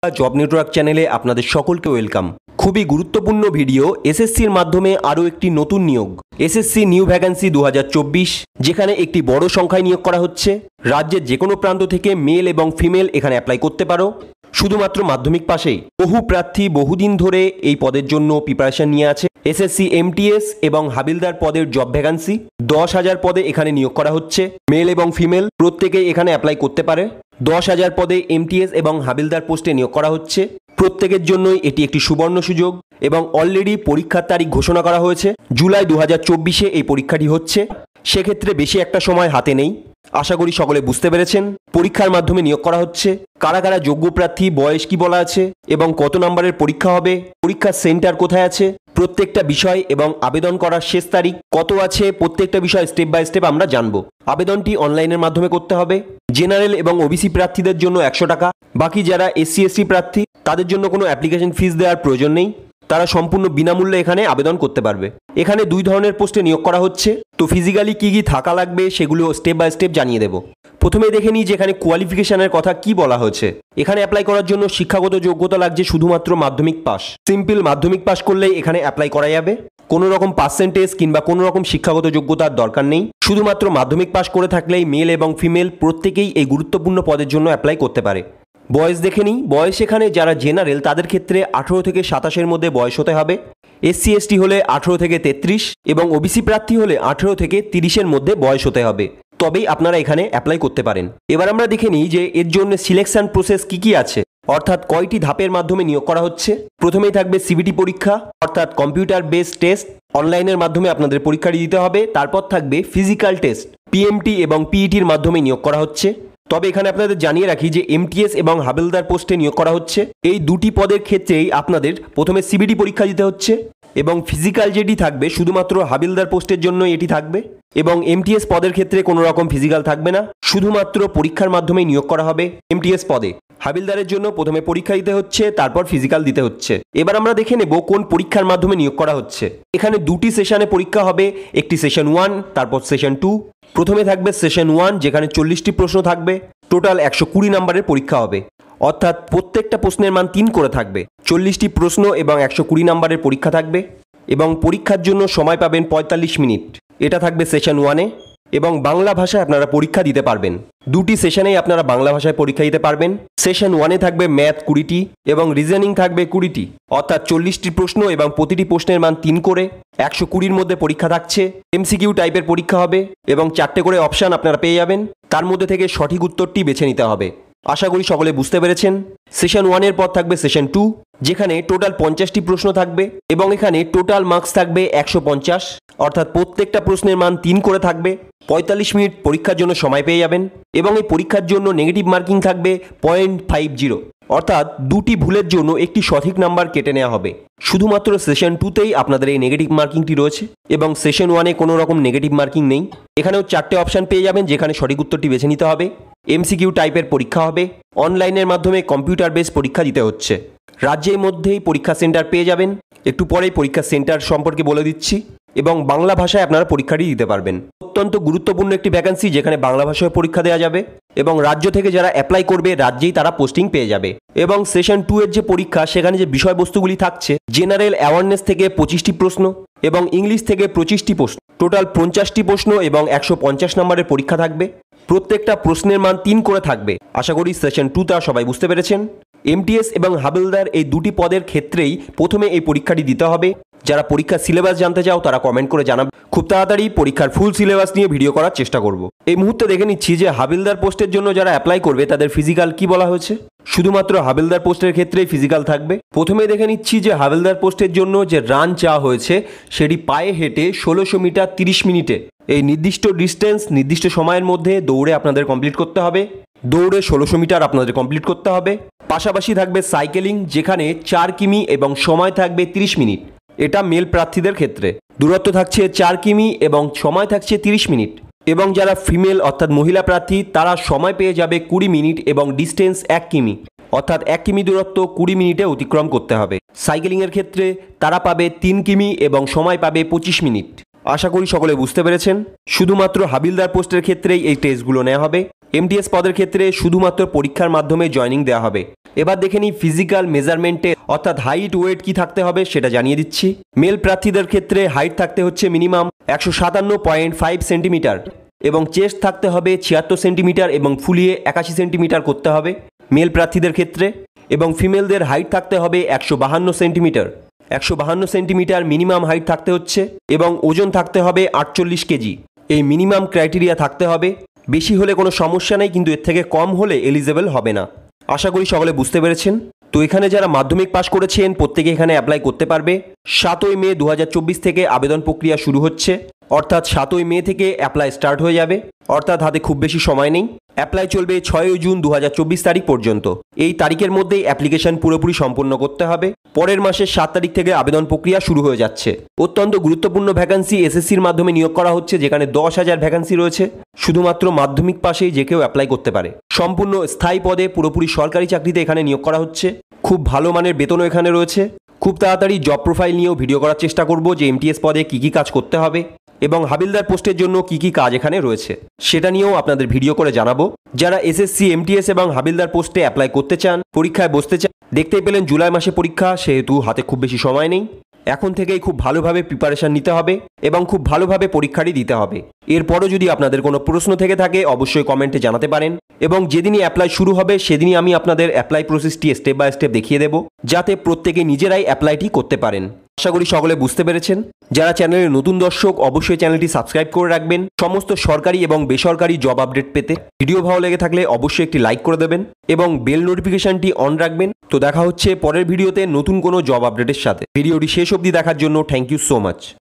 Job network চ্যানেলে আপনাদের সকলকে ওয়েলকাম। খুবই গুরুত্বপূর্ণ ভিডিও। এসএসসির মাধ্যমে আরও একটি নতুন নিয়োগ, এসএসসি নিউ ভ্যাকেন্সি 2024, যেখানে একটি বড় সংখ্যায় নিয়োগ করা হচ্ছে। রাজ্যের যে কোনো প্রান্ত থেকে মেল এবং ফিমেল এখানে অ্যাপ্লাই করতে পারো, শুধুমাত্র মাধ্যমিক পাশেই। বহু প্রার্থী বহুদিন ধরে এই পদের জন্য প্রিপারেশন নিয়ে আছে। এসএসসি এমটিএস এবং হাবিলদার পদের জব ভ্যাকেন্সি 10,000 পদে এখানে নিয়োগ করা হচ্ছে। মেল এবং ফিমেল প্রত্যেকেই এখানে অ্যাপ্লাই করতে পারে। 10,000 পদে এমটিএস এবং হাবিলদার পোস্টে নিয়োগ করা হচ্ছে। প্রত্যেকের জন্যই এটি একটি সুবর্ণ সুযোগ এবং অলরেডি পরীক্ষার তারিখ ঘোষণা করা হয়েছে। জুলাই 2024-এ এই পরীক্ষাটি হচ্ছে। সেক্ষেত্রে বেশি একটা সময় হাতে নেই। আশা করি সকলে বুঝতে পেরেছেন। পরীক্ষার মাধ্যমে নিয়োগ করা হচ্ছে। কারা কারা যোগ্য প্রার্থী, বয়স কি বলা আছে এবং কত নম্বরের পরীক্ষা হবে, পরীক্ষার সেন্টার কোথায় আছে, প্রত্যেকটা বিষয় এবং আবেদন করার শেষ তারিখ কত আছে, প্রত্যেকটা বিষয় স্টেপ বাই স্টেপ আমরা জানবো। আবেদনটি অনলাইনের মাধ্যমে করতে হবে। জেনারেল এবং ওবিসি প্রার্থীদের জন্য 100 টাকা। বাকি যারা এসসি এসটি প্রার্থী তাদের জন্য কোনো অ্যাপ্লিকেশন ফিস দেওয়ার প্রয়োজন নেই। তারা সম্পূর্ণ বিনামূল্যে এখানে আবেদন করতে পারবে। এখানে 2 ধরনের পোস্টে নিয়োগ করা হচ্ছে। তো ফিজিক্যালি কি কি থাকা লাগবে সেগুলো স্টেপ বাই স্টেপ জানিয়ে দেবো। প্রথমে দেখে নিই যে এখানে কোয়ালিফিকেশনের কথা কি বলা হয়েছে। এখানে অ্যাপ্লাই করার জন্য শিক্ষাগত যোগ্যতা লাগছে শুধুমাত্র মাধ্যমিক পাস। সিম্পল মাধ্যমিক পাস করলেই এখানে অ্যাপ্লাই করা যাবে। কোনো রকম পার্সেন্টেজ কিংবা কোনো রকম শিক্ষাগত যোগ্যতার দরকার নেই। শুধুমাত্র মাধ্যমিক পাস করে থাকলেই মেল এবং ফিমেল প্রত্যেকেই এই গুরুত্বপূর্ণ পদের জন্য অ্যাপ্লাই করতে পারে। বয়স দেখে নিই। বয়স এখানে যারা জেনারেল তাদের ক্ষেত্রে 18 থেকে 27-এর মধ্যে বয়স হতে হবে। এসসি এসটি হলে 18 থেকে 33 এবং ওবিসি প্রার্থী হলে 18 থেকে 30-এর মধ্যে বয়স হতে হবে, তবেই আপনারা এখানে অ্যাপ্লাই করতে পারেন। এবার আমরা দেখে নিই যে এর জন্য সিলেকশন প্রসেস কি কি আছে, অর্থাৎ কয়টি ধাপের মাধ্যমে নিয়োগ করা হচ্ছে। প্রথমেই থাকবে সিবিটি পরীক্ষা, অর্থাৎ কম্পিউটার বেসড টেস্ট। অনলাইনের মাধ্যমে আপনাদের পরীক্ষাটি দিতে হবে। তারপর থাকবে ফিজিক্যাল টেস্ট, পিএমটি এবং পিইটির মাধ্যমে নিয়োগ করা হচ্ছে। তবে এখানে আপনাদের জানিয়ে রাখি যে এমটিএস এবং হাবিলদার পোস্টে নিয়োগ করা হচ্ছে। এই দুটি পদের ক্ষেত্রেই আপনাদের প্রথমে সিবিটি পরীক্ষা দিতে হচ্ছে এবং ফিজিক্যাল যেটি থাকবে শুধুমাত্র হাবিলদার পোস্টের জন্য এটি থাকবে এবং এমটিএস পদের ক্ষেত্রে কোনো রকম ফিজিক্যাল থাকবে না, শুধুমাত্র পরীক্ষার মাধ্যমে নিয়োগ করা হবে এমটিএস পদে। হাবিলদারের জন্য প্রথমে পরীক্ষা দিতে হচ্ছে, তারপর ফিজিক্যাল দিতে হচ্ছে। এবার আমরা দেখে নেব কোন পরীক্ষার মাধ্যমে নিয়োগ করা হচ্ছে। এখানে 2টি সেশনে পরীক্ষা হবে, একটি সেশন 1 তারপর সেশন 2। প্রথমে থাকবে সেশন 1, যেখানে 40টি প্রশ্ন থাকবে। টোটাল 120 নম্বরের পরীক্ষা হবে, অর্থাৎ প্রত্যেকটা প্রশ্নের মান 3 করে থাকবে। 40টি প্রশ্ন এবং 120 নম্বরের পরীক্ষা থাকবে এবং পরীক্ষার জন্য সময় পাবেন 45 মিনিট। এটা থাকবে সেশন 1-এ এবং বাংলা ভাষায় আপনারা পরীক্ষা দিতে পারবেন। 2টি সেশনেই আপনারা বাংলা ভাষায় পরীক্ষা দিতে পারবেন। সেশন 1-এ থাকবে ম্যাথ 20টি এবং রিজনিং থাকবে 20টি, অর্থাৎ 40টি প্রশ্ন এবং প্রতিটি প্রশ্নের মান 3 করে। 120-র মধ্যে পরীক্ষা থাকছে। এমসিকিউ টাইপের পরীক্ষা হবে এবং 4টে করে অপশান আপনারা পেয়ে যাবেন। তার মধ্যে থেকে সঠিক উত্তরটি বেছে নিতে হবে। আশা করি সকলে বুঝতে পেরেছেন। সেশন 1-এর পর থাকবে সেশন 2, যেখানে টোটাল 50টি প্রশ্ন থাকবে এবং এখানে টোটাল মার্কস থাকবে 150, অর্থাৎ প্রত্যেকটা প্রশ্নের মান 3 করে থাকবে। 45 মিনিট পরীক্ষার জন্য সময় পেয়ে যাবেন এবং এই পরীক্ষার জন্য নেগেটিভ মার্কিং থাকবে 0.50, অর্থাৎ 2টি ভুলের জন্য একটি সঠিক নাম্বার কেটে নেওয়া হবে। শুধুমাত্র সেশন 2-তেই আপনাদের এই নেগেটিভ মার্কিংটি রয়েছে এবং সেশন 1-এ কোনো রকম নেগেটিভ মার্কিং নেই। এখানেও 4টে অপশান পেয়ে যাবেন, যেখানে সঠিক উত্তরটি বেছে নিতে হবে। এমসিকিউ টাইপের পরীক্ষা হবে। অনলাইনের মাধ্যমে কম্পিউটার বেস পরীক্ষা দিতে হচ্ছে। রাজ্যের মধ্যেই পরীক্ষা সেন্টার পেয়ে যাবেন। একটু পরেই পরীক্ষা সেন্টার সম্পর্কে বলে দিচ্ছি এবং বাংলা ভাষায় আপনারা পরীক্ষাটি দিতে পারবেন। অত্যন্ত গুরুত্বপূর্ণ একটি ভ্যাকেন্সি, যেখানে বাংলা ভাষায় পরীক্ষা দেওয়া যাবে এবং রাজ্য থেকে যারা অ্যাপ্লাই করবে রাজ্যেই তারা পোস্টিং পেয়ে যাবে। এবং সেশন 2-এর যে পরীক্ষা, সেখানে যে বিষয়বস্তুগুলি থাকছে, জেনারেল অ্যাওয়ারনেস থেকে 25টি প্রশ্ন এবং ইংলিশ থেকে 25টি প্রশ্ন, টোটাল 50টি প্রশ্ন এবং 150 নম্বরের পরীক্ষা থাকবে। প্রত্যেকটা প্রশ্নের মান 3 করে থাকবে। আশা করি সেশন 2টা সবাই বুঝতে পেরেছেন। এমটিএস এবং হাবিলদার এই 2টি পদের ক্ষেত্রেই প্রথমে এই পরীক্ষাটি দিতে হবে। যারা পরীক্ষার সিলেবাস জানতে চাও তারা কমেন্ট করে জানাবে। খুব তাড়াতাড়ি পরীক্ষার ফুল সিলেবাস নিয়ে ভিডিও করার চেষ্টা করব। এই মুহূর্তে দেখে নিচ্ছি যে হাবিলদার পোস্টের জন্য যারা অ্যাপ্লাই করবে তাদের ফিজিক্যাল কি বলা হয়েছে। শুধুমাত্র হাবিলদার পোস্টের ক্ষেত্রেই ফিজিক্যাল থাকবে। প্রথমে দেখে নিচ্ছি যে হাবিলদার পোস্টের জন্য যে রান চাওয়া হয়েছে সেটি পায়ে হেঁটে 1600 মিটার 30 মিনিটে। এই নির্দিষ্ট ডিস্টেন্স নির্দিষ্ট সময়ের মধ্যে দৌড়ে আপনাদের কমপ্লিট করতে হবে। দৌড়ে 1600 মিটার আপনাদের কমপ্লিট করতে হবে। পাশাপাশি থাকবে সাইকেলিং, যেখানে 4 কিমি এবং সময় থাকবে 30 মিনিট। এটা মেল প্রার্থীদের ক্ষেত্রে। দূরত্ব থাকছে 4 কিমি এবং সময় থাকছে 30 মিনিট। এবং যারা ফিমেল অর্থাৎ মহিলা প্রার্থী তারা সময় পেয়ে যাবে 20 মিনিট এবং ডিস্টেন্স 1 কিমি, অর্থাৎ 1 কিমি দূরত্ব 20 মিনিটে অতিক্রম করতে হবে। সাইকেলিংয়ের ক্ষেত্রে তারা পাবে 3 কিমি এবং সময় পাবে 25 মিনিট। আশা করি সকলে বুঝতে পেরেছেন। শুধুমাত্র হাবিলদার পোস্টের ক্ষেত্রেই এই টেস্টগুলো নেওয়া হবে। এমটিএস পদের ক্ষেত্রে শুধুমাত্র পরীক্ষার মাধ্যমে জয়েনিং দেওয়া হবে। এবার দেখে নিই ফিজিক্যাল মেজারমেন্টে অর্থাৎ হাইট ওয়েট কি থাকতে হবে সেটা জানিয়ে দিচ্ছি। মেল প্রার্থীদের ক্ষেত্রে হাইট থাকতে হচ্ছে মিনিমাম 157.5 সেন্টিমিটার এবং চেস্ট থাকতে হবে 76 সেন্টিমিটার এবং ফুলিয়ে 81 সেন্টিমিটার করতে হবে মেল প্রার্থীদের ক্ষেত্রে। এবং ফিমেলদের হাইট থাকতে হবে 152 সেন্টিমিটার 152 সেন্টিমিটার মিনিমাম হাইট থাকতে হচ্ছে এবং ওজন থাকতে হবে 48 কেজি। এই মিনিমাম ক্রাইটেরিয়া থাকতে হবে। বেশি হলে কোনো সমস্যা নেই, কিন্তু এর থেকে কম হলে এলিজেবল হবে না। আশা করি সকলে বুঝতে পেরেছেন। তো এখানে যারা মাধ্যমিক পাশ করেছেন প্রত্যেকে এখানে অ্যাপ্লাই করতে পারবে। 7ই মে 2024 থেকে আবেদন প্রক্রিয়া শুরু হচ্ছে, অর্থাৎ 7ই মে থেকে অ্যাপ্লাই স্টার্ট হয়ে যাবে, অর্থাৎ হাতে খুব বেশি সময় নেই। অ্যাপ্লাই চলবে 6ই জুন 2024 তারিখ পর্যন্ত। এই তারিখের মধ্যেই অ্যাপ্লিকেশন পুরোপুরি সম্পন্ন করতে হবে। পরের মাসের 7 তারিখ থেকে আবেদন প্রক্রিয়া শুরু হয়ে যাচ্ছে। অত্যন্ত গুরুত্বপূর্ণ ভ্যাকান্সি এসএসসির মাধ্যমে নিয়োগ করা হচ্ছে, যেখানে 10,000 ভ্যাকান্সি রয়েছে। শুধুমাত্র মাধ্যমিক পাশেই যে কেউ অ্যাপ্লাই করতে পারে। সম্পূর্ণ স্থায়ী পদে পুরোপুরি সরকারি চাকরিতে এখানে নিয়োগ করা হচ্ছে। খুব ভালো মানের বেতনও এখানে রয়েছে। খুব তাড়াতাড়ি জব প্রোফাইল নিয়েও ভিডিও করার চেষ্টা করব, যে এমটিএস পদে কী কী কাজ করতে হবে এবং হাবিলদার পোস্টের জন্য কী কী কাজ এখানে রয়েছে সেটা নিয়েও আপনাদের ভিডিও করে জানাবো। যারা এসএসসি, এমটিএস এবং হাবিলদার পোস্টে অ্যাপ্লাই করতে চান, পরীক্ষায় বসতে চান, দেখতেই পেলেন জুলাই মাসে পরীক্ষা, সেহেতু হাতে খুব বেশি সময় নেই। এখন থেকেই খুব ভালোভাবে প্রিপারেশন নিতে হবে এবং খুব ভালোভাবে পরীক্ষাটি দিতে হবে। এরপরও যদি আপনাদের কোনো প্রশ্ন থেকে থাকে অবশ্যই কমেন্টে জানাতে পারেন এবং যেদিনই অ্যাপ্লাই শুরু হবে সেদিনই আমি আপনাদের অ্যাপ্লাই প্রসেসটি স্টেপ বাই স্টেপ দেখিয়ে দেব, যাতে প্রত্যেকে নিজেরাই অ্যাপ্লাইটি করতে পারেন। আশা করি সকলে বুঝতে পেরেছেন। যারা চ্যানেলের নতুন দর্শক অবশ্যই চ্যানেলটি সাবস্ক্রাইব করে রাখবেন সমস্ত সরকারি এবং বেসরকারি জব আপডেট পেতে। ভিডিও ভালো লেগে থাকলে অবশ্যই একটি লাইক করে দেবেন এবং বেল নোটিফিকেশনটি অন রাখবেন। তো দেখা হচ্ছে পরের ভিডিওতে নতুন কোনো জব আপডেটের সাথে। ভিডিওটি শেষ অবধি দেখার জন্য থ্যাংক ইউ সো মাচ।